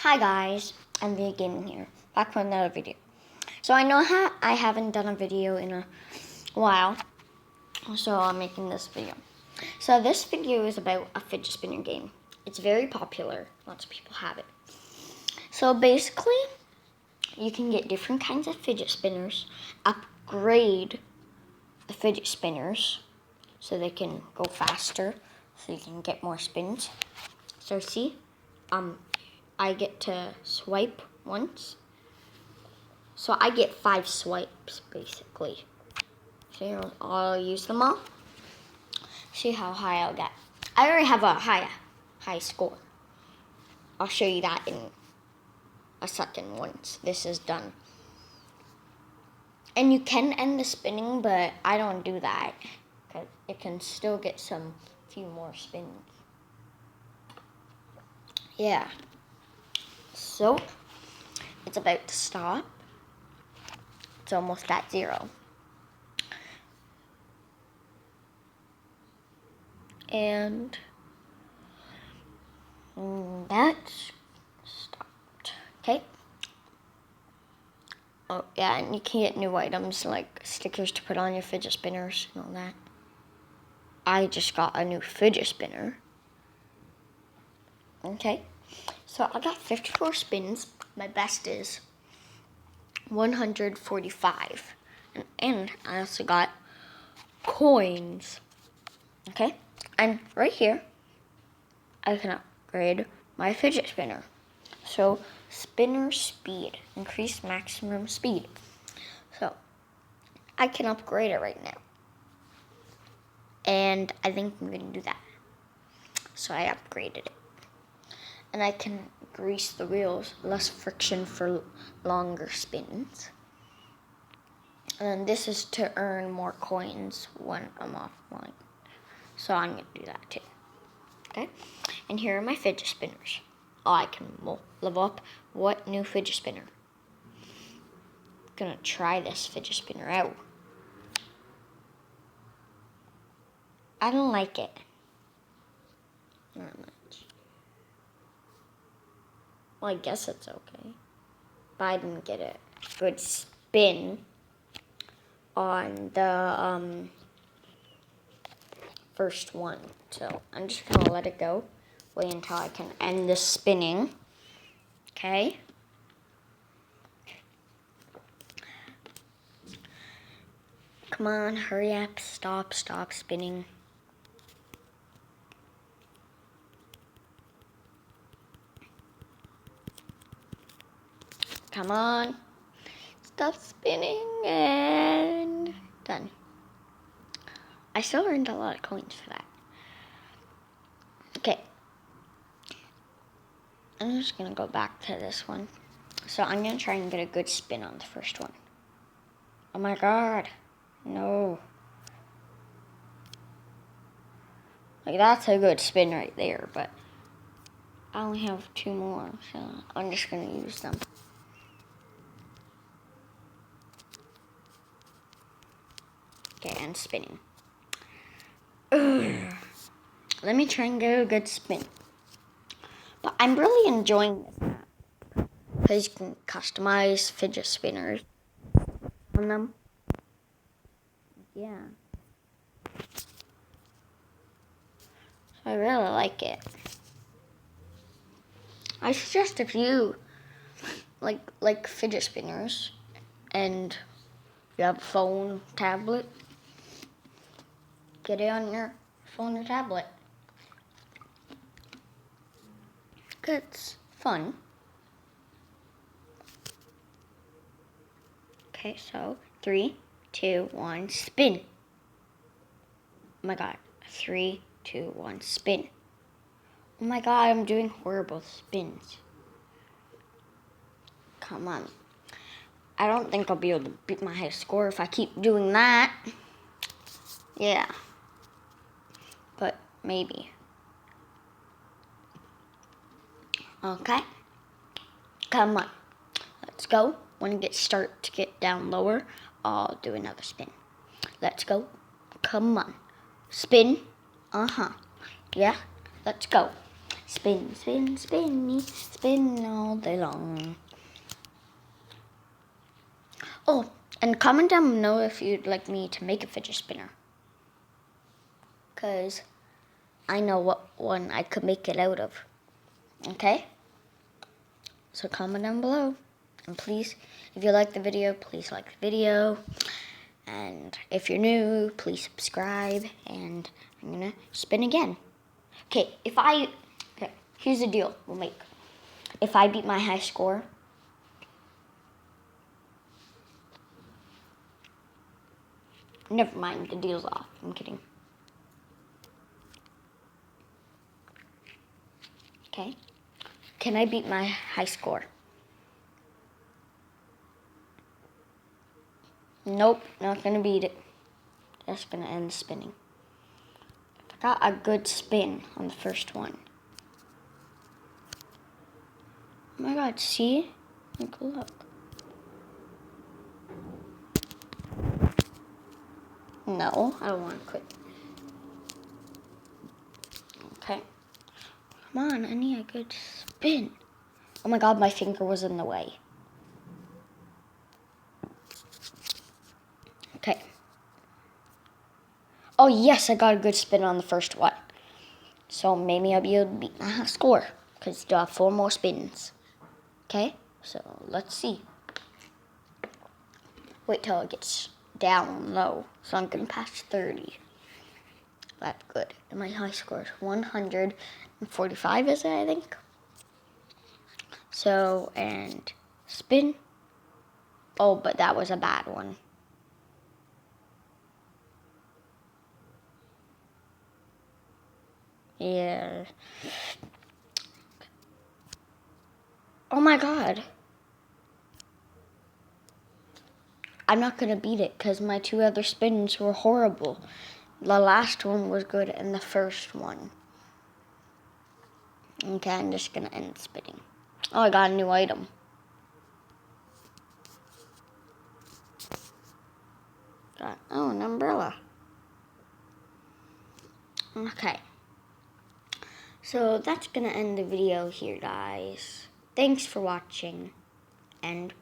Hi guys, I'm Fidget Gaming here, back with another video. So I know I haven't done a video in a while, so I'm making this video. So this video is about a fidget spinner game. It's very popular, lots of people have it. So basically, you can get different kinds of fidget spinners, upgrade the fidget spinners so they can go faster, so you can get more spins. So see, I get to swipe once. So I get 5 swipes, basically. So here, I'll use them all. See how high I'll get. I already have a high score. I'll show you that in a second once this is done. And you can end the spinning, but I don't do that, because it can still get few more spins. Yeah. So, it's about to stop. It's almost at 0. And that's stopped. Okay. Oh, yeah, and you can get new items like stickers to put on your fidget spinners and all that. I just got a new fidget spinner. Okay. So I got 54 spins. My best is 145. And I also got coins. Okay? And right here, I can upgrade my fidget spinner. So, spinner speed, increase maximum speed. So, I can upgrade it right now. And I think I'm going to do that. So, I upgraded it. And I can grease the wheels, less friction for longer spins. And then this is to earn more coins when I'm offline. So I'm going to do that too. Okay? And here are my fidget spinners. Oh, I can level up. What new fidget spinner? I'm going to try this fidget spinner out. I don't like it. Not much. Well, I guess it's okay. But I didn't get a good spin on the first one. So I'm just going to let it go. Wait until I can end the spinning. Okay. Come on, hurry up. Stop spinning. Come on. Stop spinning and done. I still earned a lot of coins for that. Okay. I'm just going to go back to this one. So I'm going to try and get a good spin on the first one. Oh my god. No. Like, that's a good spin right there, but I only have 2 more, so I'm just going to use them. Okay, and spinning. Ugh. Let me try and get a good spin. But I'm really enjoying this app, because you can customize fidget spinners on them. Yeah. So I really like it. I suggest if you like fidget spinners and you have a phone, tablet, get it on your phone or tablet. It's fun. Okay, so 3, 2, 1, spin. Oh my god. 3, 2, 1, spin. Oh my god, I'm doing horrible spins. Come on. I don't think I'll be able to beat my high score if I keep doing that. Yeah. But maybe. Okay. Come on. Let's go. When it start to get down lower, I'll do another spin. Let's go. Come on. Spin. Uh-huh. Yeah. Let's go. Spin, spin, spinny, spin all day long. Oh, and comment down below if you'd like me to make a fidget spinner. Because I know what one I could make it out of. Okay? So comment down below. And please, if you like the video, please like the video. And if you're new, please subscribe. And I'm going to spin again. Okay, here's the deal we'll make. If I beat my high score, never mind, the deal's off. I'm kidding. Okay. Can I beat my high score? Nope, not gonna beat it. Just gonna end spinning. I got a good spin on the first one. Oh my god, see? Look. No, I don't want to quit. Okay. Come on, I need a good spin. Oh my god, my finger was in the way. Okay. Oh yes, I got a good spin on the first one. So maybe I'll be able to beat my score. Because still have 4 more spins. Okay, so let's see. Wait till it gets down low. So I'm going to pass 30. That's good. And my high score is 145, is it, I think? So, and spin. Oh, but that was a bad one. Yeah. Oh my god. I'm not going to beat it because my 2 other spins were horrible. The last one was good and the first one. Okay, I'm just going to end spinning. Oh, I got a new item. An umbrella. Okay. So that's going to end the video here, guys. Thanks for watching, and